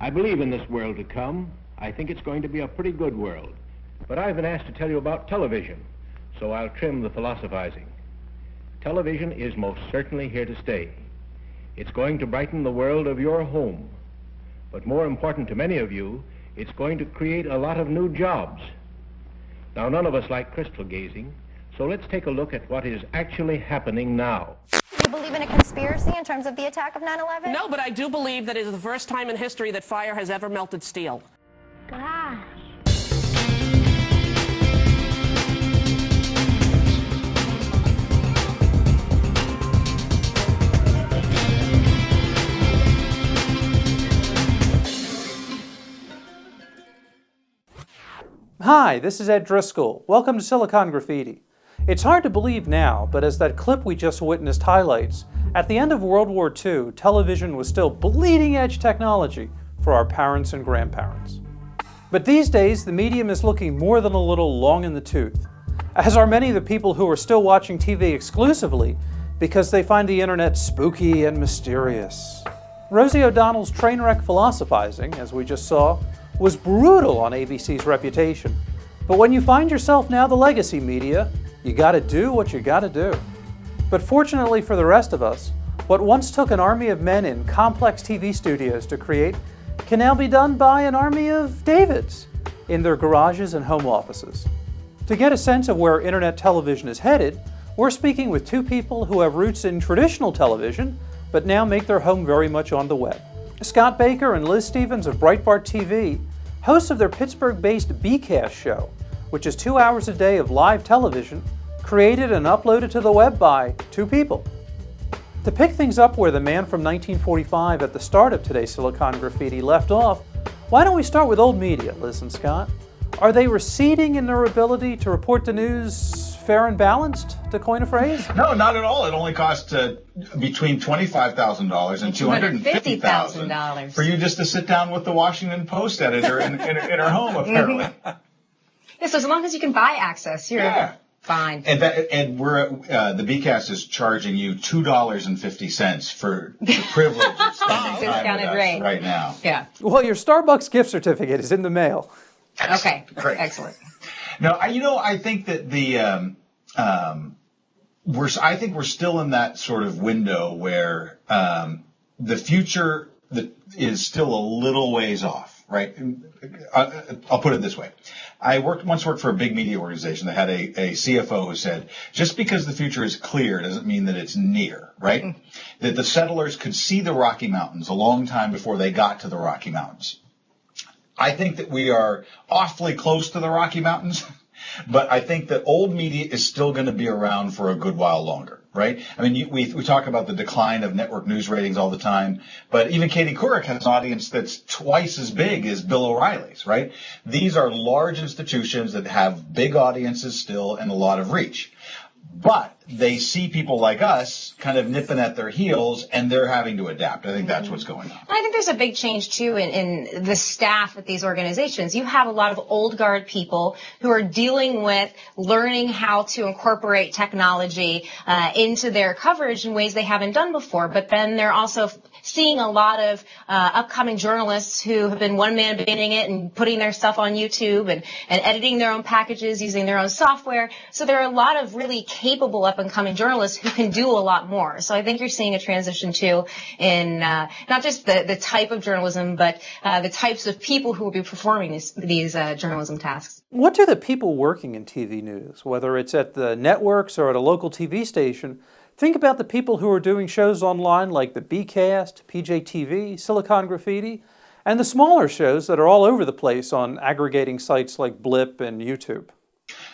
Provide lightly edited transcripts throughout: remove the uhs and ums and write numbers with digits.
I believe in this world to come. I think it's going to be a pretty good world. But I've been asked to tell you about television, so I'll trim the philosophizing. Television is most certainly here to stay. It's going to brighten the world of your home. But more important to many of you, it's going to create a lot of new jobs. Now, none of us like crystal gazing, so let's take a look at what is actually happening now. Do you believe in a conspiracy in terms of the attack of 9/11? No, but I do believe that it is the first time in history that fire has ever melted steel. Gosh. Hi, this is Ed Driscoll. Welcome to Silicon Graffiti. It's hard to believe now, but as that clip we just witnessed highlights, at the end of World War II, television was still bleeding-edge technology for our parents and grandparents. But these days, the medium is looking more than a little long in the tooth, as are many of the people who are still watching TV exclusively because they find the internet spooky and mysterious. Rosie O'Donnell's train wreck philosophizing, as we just saw, was brutal on ABC's reputation. But when you find yourself now the legacy media, you gotta do what you gotta do. But fortunately for the rest of us, what once took an army of men in complex TV studios to create can now be done by an army of Davids in their garages and home offices. To get a sense of where internet television is headed, we're speaking with two people who have roots in traditional television, but now make their home very much on the web. Scott Baker and Liz Stephans of Breitbart TV, hosts of their Pittsburgh-based B-Cast show, which is 2 hours a day of live television, created and uploaded to the web by two people. To pick things up where the man from 1945 at the start of today's Silicon Graffiti left off, why don't we start with old media, Liz and Scott? Are they receding in their ability to report the news fair and balanced, to coin a phrase? No, not at all. It only costs between $25,000 and $250,000 for you just to sit down with the Washington Post editor in her home, apparently. Yeah, so as long as you can buy access, you're fine. And we're the BCast is charging you $2.50 for the privilege of spending time with us right now. Yeah. Well, your Starbucks gift certificate is in the mail. Okay. Great. Excellent. No, I think that I think we're still in that sort of window where the future is still a little ways off, right? I'll put it this way. I once worked for a big media organization that had a CFO who said, just because the future is clear doesn't mean that it's near, right? That the settlers could see the Rocky Mountains a long time before they got to the Rocky Mountains. I think that we are awfully close to the Rocky Mountains, but I think that old media is still going to be around for a good while longer, right? I mean, we talk about the decline of network news ratings all the time, but even Katie Couric has an audience that's twice as big as Bill O'Reilly's, right? These are large institutions that have big audiences still and a lot of reach. But they see people like us kind of nipping at their heels, and they're having to adapt. I think that's what's going on. I think there's a big change, too, in the staff at these organizations. You have a lot of old guard people who are dealing with learning how to incorporate technology into their coverage in ways they haven't done before. But then they're also seeing a lot of upcoming journalists who have been one-man banding it and putting their stuff on YouTube and editing their own packages, using their own software. So there are a lot of really capable up-and-coming journalists who can do a lot more. So I think you're seeing a transition, too, in not just the type of journalism, but the types of people who will be performing these journalism tasks. What do the people working in TV news, whether it's at the networks or at a local TV station, think about the people who are doing shows online like the B-Cast, PJTV, Silicon Graffiti, and the smaller shows that are all over the place on aggregating sites like Blip and YouTube?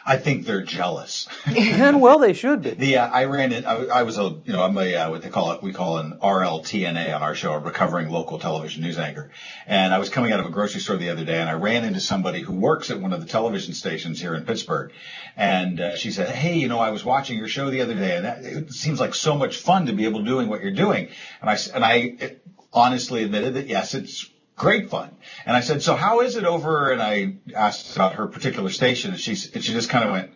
I think they're jealous. And well, they should be. I ran it. I was I'm a what they call it. We call an RLTNA on our show, a recovering local television news anchor. And I was coming out of a grocery store the other day, and I ran into somebody who works at one of the television stations here in Pittsburgh. And she said, "Hey, I was watching your show the other day, and it seems like so much fun to be able to do what you're doing." And I honestly admitted that yes, it's great fun. And I said, "So how is it over?" And I asked about her particular station, and she just kind of went,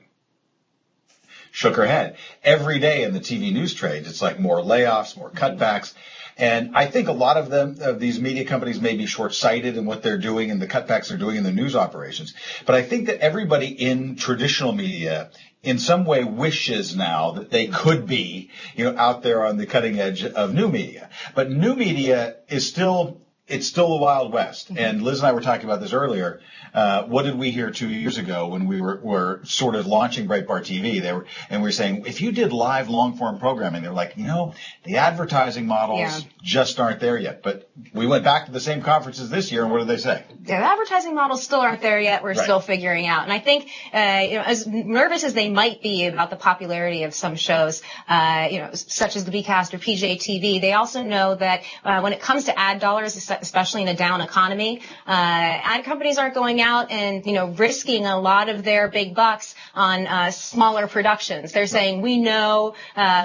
shook her head. Every day in the TV news trade, it's like more layoffs, more cutbacks. And I think a lot of them, of these media companies, may be short-sighted in what they're doing and the cutbacks they're doing in the news operations. But I think that everybody in traditional media in some way wishes now that they could be, out there on the cutting edge of new media. But new media is still the Wild West. And Liz and I were talking about this earlier. What did we hear 2 years ago when we were sort of launching Breitbart TV? We were saying, if you did live long-form programming, they're like, the advertising models just aren't there yet. But we went back to the same conferences this year, and what did they say? The advertising models still aren't there yet. We're still figuring out. And I think, as nervous as they might be about the popularity of some shows, such as the Bcast or PJTV, they also know that when it comes to ad dollars, especially in a down economy, ad companies aren't going out and, risking a lot of their big bucks on smaller productions. They're saying, we know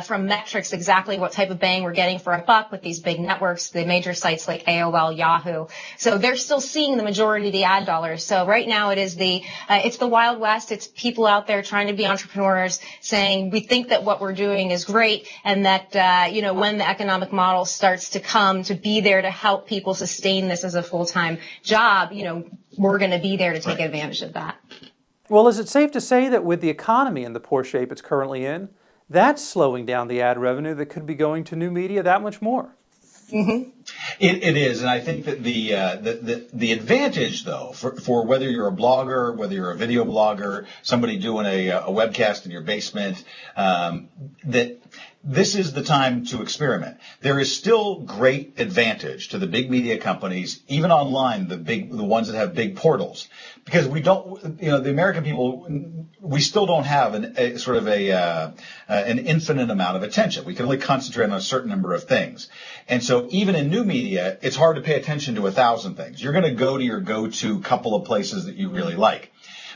from metrics exactly what type of bang we're getting for a buck with these big networks, the major sites like AOL, Yahoo. So they're still seeing the majority of the ad dollars. So right now it's the Wild West. It's people out there trying to be entrepreneurs saying, we think that what we're doing is great, and that, when the economic model starts to come to be there to help people sustain this as a full-time job, we're going to be there to take advantage of that. Well, is it safe to say that with the economy in the poor shape it's currently in, that's slowing down the ad revenue that could be going to new media that much more? Mm-hmm. It is, and I think that the advantage, though, for whether you're a blogger, whether you're a video blogger, somebody doing a webcast in your basement, that this is the time to experiment. There is still great advantage to the big media companies, even online, the ones that have big portals, because we don't, the American people, we still don't have an infinite amount of attention. We can only concentrate on a certain number of things. And so even in new media, it's hard to pay attention to 1,000 things. You're going to go to your go-to couple of places that you really like.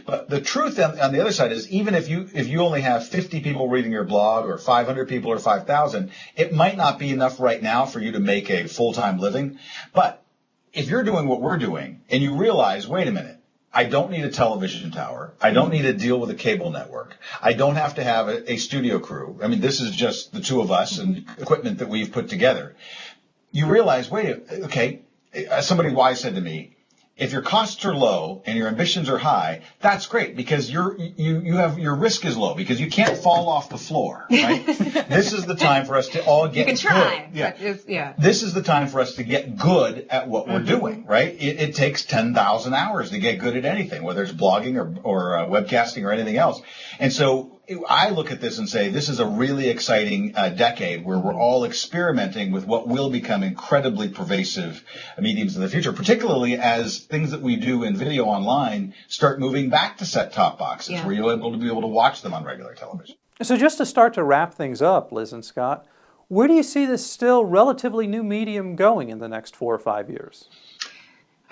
But the truth on the other side is, even if you only have 50 people reading your blog, or 500 people, or 5,000, it might not be enough right now for you to make a full-time living. But if you're doing what we're doing and you realize, wait a minute, I don't need a television tower. I don't need to deal with a cable network. I don't have to have a studio crew. I mean, this is just the two of us and equipment that we've put together. You realize, somebody wise said to me, if your costs are low and your ambitions are high, that's great, because your risk is low, because you can't fall off the floor, right? This is the time for us to all get good. You can try. Yeah. This is the time for us to get good at what we're doing, right? It takes 10,000 hours to get good at anything, whether it's blogging or webcasting or anything else. And so I look at this and say, this is a really exciting decade where we're all experimenting with what will become incredibly pervasive mediums in the future, particularly as things that we do in video online start moving back to set-top boxes, where you're able to watch them on regular television. So just to start to wrap things up, Liz and Scott, where do you see this still relatively new medium going in the next 4 or 5 years?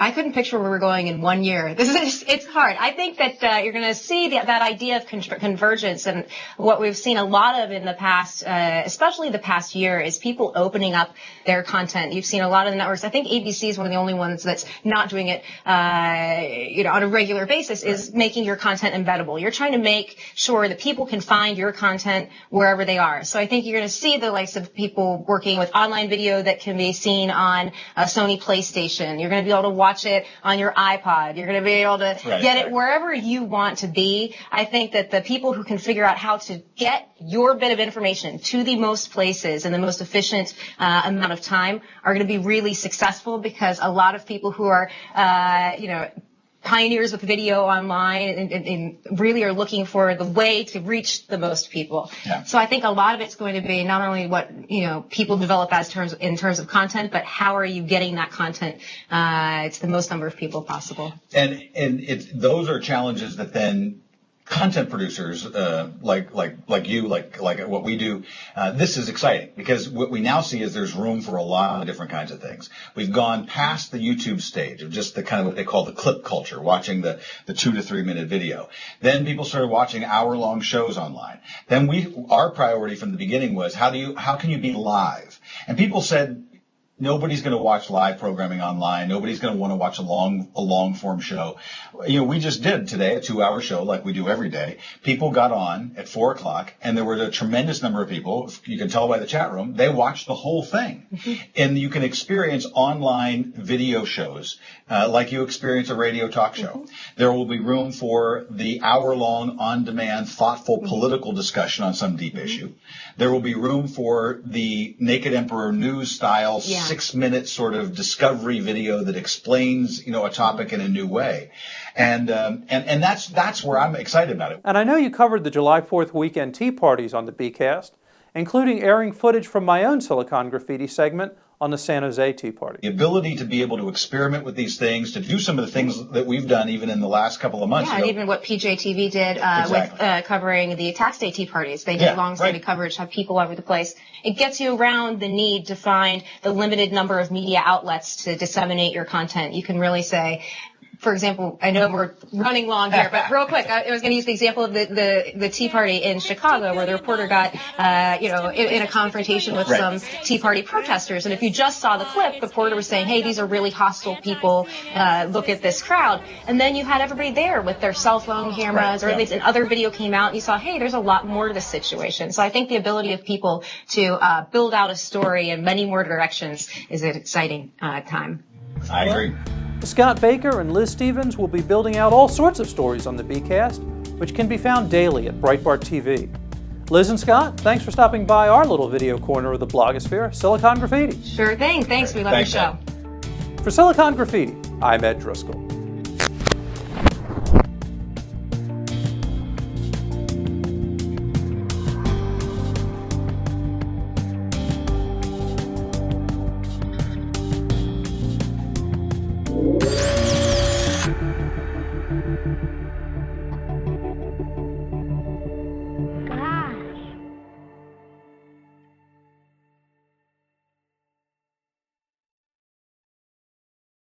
I couldn't picture where we're going in 1 year. It's hard. I think that you're going to see that idea of convergence, and what we've seen a lot of in the past, especially the past year, is people opening up their content. You've seen a lot of the networks. I think ABC is one of the only ones that's not doing it, on a regular basis, is making your content embeddable. You're trying to make sure that people can find your content wherever they are. So I think you're going to see the likes of people working with online video that can be seen on a Sony PlayStation. You're going to be able to watch it on your iPod. You're going to be able to get it wherever you want to be. I think that the people who can figure out how to get your bit of information to the most places in the most efficient amount of time are going to be really successful, because a lot of people who are, pioneers with video online and really are looking for the way to reach the most people. Yeah. So I think a lot of it's going to be not only what, people develop in terms of content, but how are you getting that content to the most number of people possible. And those are challenges that then content producers like you, like what we do, this is exciting, because what we now see is there's room for a lot of different kinds of things. We've gone past the YouTube stage of just the kind of what they call the clip culture, watching the 2 to 3 minute video. Then people started watching hour-long shows online. Then our priority from the beginning was, how can you be live? And people said, Nobody's going to watch live programming online. Nobody's going to want to watch a long form show. We just did today a 2-hour show like we do every day. People got on at 4 o'clock, and there were a tremendous number of people. You can tell by the chat room, they watched the whole thing. And you can experience online video shows like you experience a radio talk show. There will be room for the hour-long, on-demand, thoughtful political discussion on some deep issue. There will be room for the Naked Emperor news style 6-minute sort of discovery video that explains, a topic in a new way. And that's where I'm excited about it. And I know you covered the July 4th weekend tea parties on the Bcast, including airing footage from my own Silicon Graffiti segment on the San Jose Tea Party. The ability to be able to experiment with these things, to do some of the things that we've done even in the last couple of months. Yeah, and even what PJTV did with covering the tax day tea parties. They did long-standing coverage, have people all over the place. It gets you around the need to find the limited number of media outlets to disseminate your content. You can really say, for example, I know we're running long here, but real quick, I was going to use the example of the Tea Party in Chicago, where the reporter got, in a confrontation with some Tea Party protesters. And if you just saw the clip, the reporter was saying, hey, these are really hostile people. Look at this crowd. And then you had everybody there with their cell phone cameras, or at least another video came out, and you saw, hey, there's a lot more to this situation. So I think the ability of people to build out a story in many more directions is an exciting time. I agree. Scott Baker and Liz Stephans will be building out all sorts of stories on the Bcast, which can be found daily at Breitbart TV. Liz and Scott, thanks for stopping by our little video corner of the blogosphere, Silicon Graffiti. Sure thing. Thanks. We love your show. For Silicon Graffiti, I'm Ed Driscoll.